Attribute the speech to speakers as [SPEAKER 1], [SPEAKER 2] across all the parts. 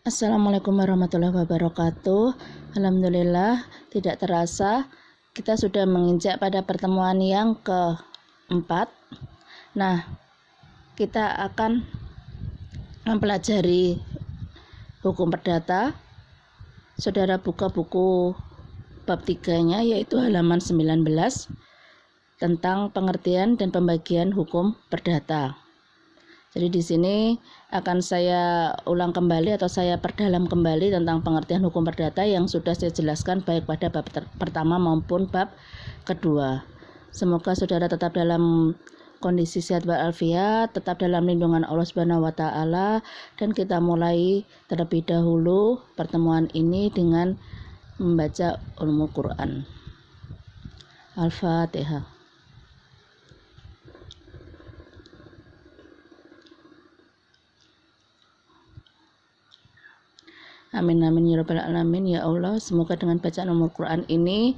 [SPEAKER 1] Assalamualaikum warahmatullahi wabarakatuh. Alhamdulillah, tidak terasa kita sudah menginjak pada pertemuan yang keempat. Nah, kita akan mempelajari hukum perdata. Saudara buka buku bab 3-nya, yaitu halaman 19 tentang pengertian dan pembagian hukum perdata. Jadi di sini akan saya ulang kembali atau saya perdalam kembali tentang pengertian hukum perdata yang sudah saya jelaskan baik pada bab pertama maupun bab kedua. Semoga saudara tetap dalam kondisi sehat walafiat, tetap dalam lindungan Allah Subhanahu wa taala, dan kita mulai terlebih dahulu pertemuan ini dengan membaca ulumul Quran. Al-Fatihah. Amin amin ya rabbal alamin. Ya Allah, semoga dengan bacaan ulumul Quran ini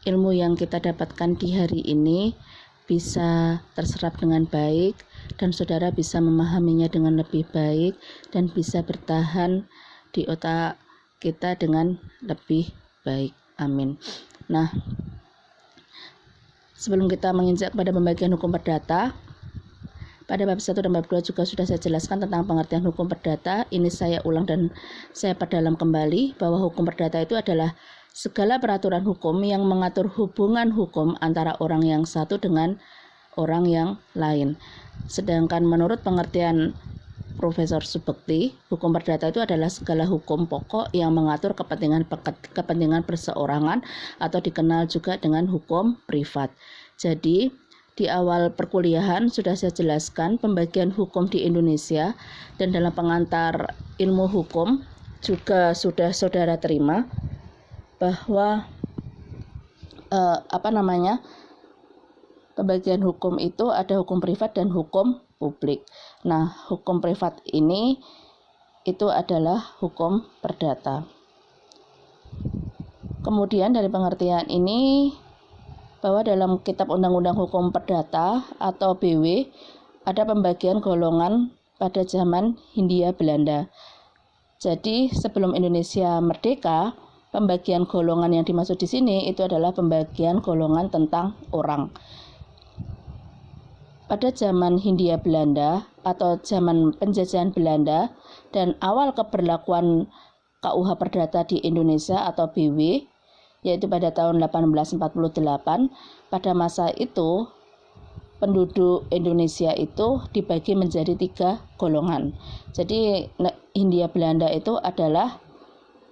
[SPEAKER 1] ilmu yang kita dapatkan di hari ini bisa terserap dengan baik dan saudara bisa memahaminya dengan lebih baik dan bisa bertahan di otak kita dengan lebih baik. Amin. Nah, sebelum kita menginjak pada pembagian hukum perdata, pada bab 1 dan bab 2 juga sudah saya jelaskan tentang pengertian hukum perdata. Ini saya ulang dan saya perdalam kembali bahwa hukum perdata itu adalah segala peraturan hukum yang mengatur hubungan hukum antara orang yang satu dengan orang yang lain. Sedangkan menurut pengertian Profesor Subekti, hukum perdata itu adalah segala hukum pokok yang mengatur kepentingan perseorangan atau dikenal juga dengan hukum privat. Jadi, di awal perkuliahan sudah saya jelaskan pembagian hukum di Indonesia, dan dalam pengantar ilmu hukum juga sudah saudara terima bahwa pembagian hukum itu ada hukum privat dan hukum publik. Nah, hukum privat ini itu adalah hukum perdata. Kemudian dari pengertian ini, bahwa dalam Kitab Undang-Undang Hukum Perdata atau BW ada pembagian golongan pada zaman Hindia Belanda. Jadi sebelum Indonesia merdeka, pembagian golongan yang dimaksud di sini itu adalah pembagian golongan tentang orang. Pada zaman Hindia Belanda atau zaman penjajahan Belanda dan awal keberlakuan KUH Perdata di Indonesia atau BW, yaitu pada tahun 1848, pada masa itu penduduk Indonesia itu dibagi menjadi 3 golongan. Jadi Hindia Belanda itu adalah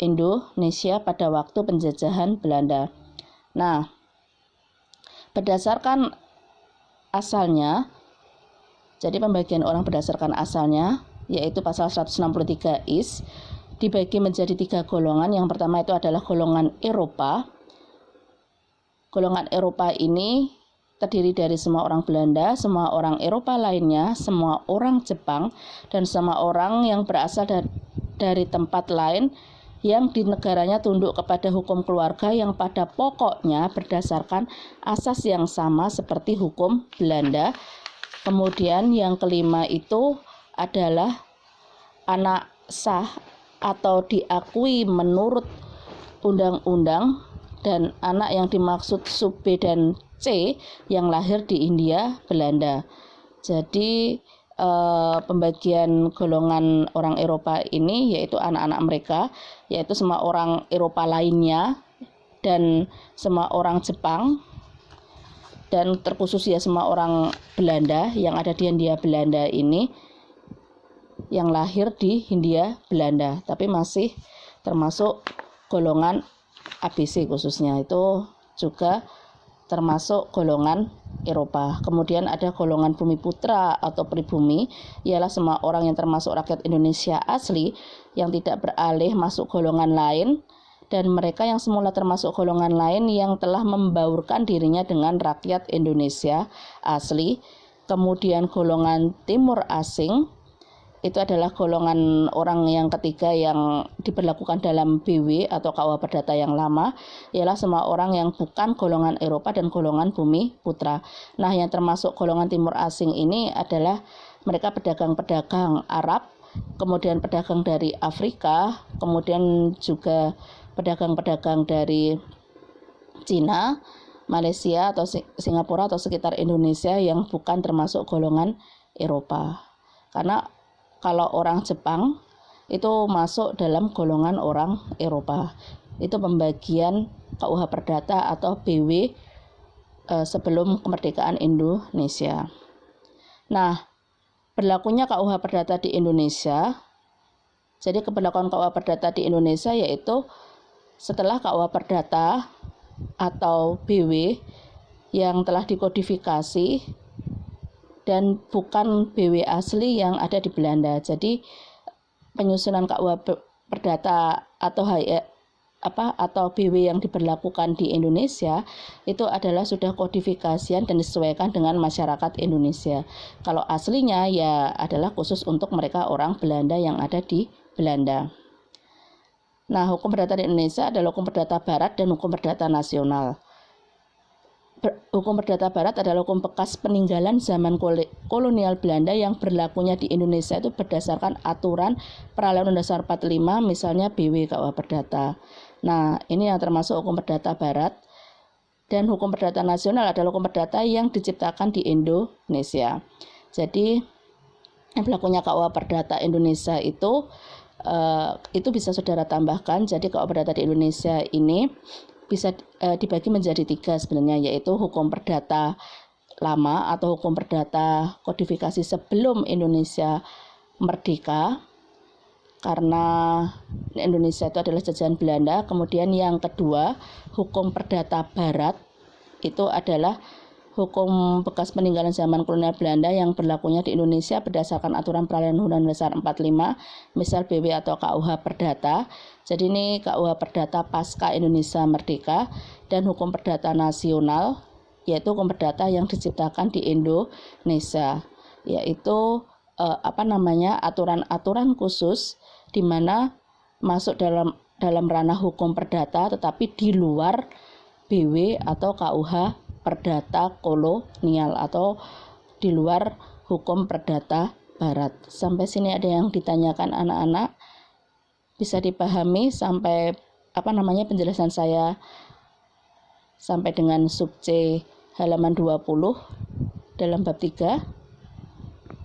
[SPEAKER 1] Indonesia pada waktu penjajahan Belanda. Nah, berdasarkan asalnya, jadi pembagian orang berdasarkan asalnya, yaitu pasal 163 IS, dibagi menjadi 3 golongan. Yang pertama itu adalah golongan Eropa. Golongan Eropa ini terdiri dari semua orang Belanda, semua orang Eropa lainnya, semua orang Jepang, dan semua orang yang berasal dari tempat lain yang di negaranya tunduk kepada hukum keluarga yang pada pokoknya berdasarkan asas yang sama seperti hukum Belanda. Kemudian yang kelima itu adalah anak sah atau diakui menurut undang-undang, dan anak yang dimaksud sub B dan C yang lahir di Hindia Belanda. Jadi pembagian golongan orang Eropa ini yaitu anak-anak mereka, yaitu semua orang Eropa lainnya dan semua orang Jepang, dan terkhusus ya semua orang Belanda yang ada di Hindia Belanda ini yang lahir di Hindia Belanda, tapi masih termasuk golongan ABC khususnya, itu juga termasuk golongan Eropa. Kemudian ada golongan bumi putra atau pribumi, ialah semua orang yang termasuk rakyat Indonesia asli yang tidak beralih masuk golongan lain, dan mereka yang semula termasuk golongan lain yang telah membaurkan dirinya dengan rakyat Indonesia asli. Kemudian golongan timur asing, itu adalah golongan orang yang ketiga yang diberlakukan dalam BW atau KUH Perdata yang lama, ialah semua orang yang bukan golongan Eropa dan golongan bumi putra. Nah, yang termasuk golongan timur asing ini adalah mereka pedagang-pedagang Arab kemudian pedagang dari Afrika, kemudian juga pedagang-pedagang dari Cina, Malaysia atau Singapura atau sekitar Indonesia yang bukan termasuk golongan Eropa. Karena kalau orang Jepang itu masuk dalam golongan orang Eropa. Itu pembagian KUH Perdata atau BW sebelum kemerdekaan Indonesia. Nah, berlakunya KUH Perdata di Indonesia, jadi keberlakuan KUH Perdata di Indonesia yaitu setelah KUH Perdata atau BW yang telah dikodifikasi dan bukan BW asli yang ada di Belanda. Jadi penyusunan KUH Perdata atau BW yang diberlakukan di Indonesia itu adalah sudah kodifikasian dan disesuaikan dengan masyarakat Indonesia. Kalau aslinya ya adalah khusus untuk mereka orang Belanda yang ada di Belanda. Nah, hukum perdata di Indonesia adalah hukum perdata barat dan hukum perdata nasional. Hukum perdata barat adalah hukum bekas peninggalan zaman kolonial Belanda yang berlakunya di Indonesia itu berdasarkan aturan Peralihan Undang-Undang Dasar 45, misalnya BW KUH Perdata. Nah, ini yang termasuk hukum perdata barat. Dan hukum perdata nasional adalah hukum perdata yang diciptakan di Indonesia. Jadi, yang berlakunya KUH Perdata Indonesia itu bisa saudara tambahkan. Jadi KUH Perdata di Indonesia ini bisa dibagi menjadi 3 sebenarnya, yaitu hukum perdata lama atau hukum perdata kodifikasi sebelum Indonesia merdeka, karena Indonesia itu adalah jajahan Belanda. Kemudian yang kedua, hukum perdata barat, itu adalah hukum bekas peninggalan zaman kolonial Belanda yang berlakunya di Indonesia berdasarkan aturan Peralihan Undang-Undang Dasar 45, misal BW atau KUH Perdata. Jadi ini KUH Perdata pasca Indonesia merdeka. Dan hukum perdata nasional, yaitu hukum perdata yang diciptakan di Indonesia, yaitu aturan-aturan khusus di mana masuk dalam ranah hukum perdata tetapi di luar BW atau KUH Perdata kolonial atau di luar hukum perdata barat. Sampai sini ada yang ditanyakan anak-anak? Bisa dipahami sampai penjelasan saya sampai dengan sub C halaman 20 dalam bab 3?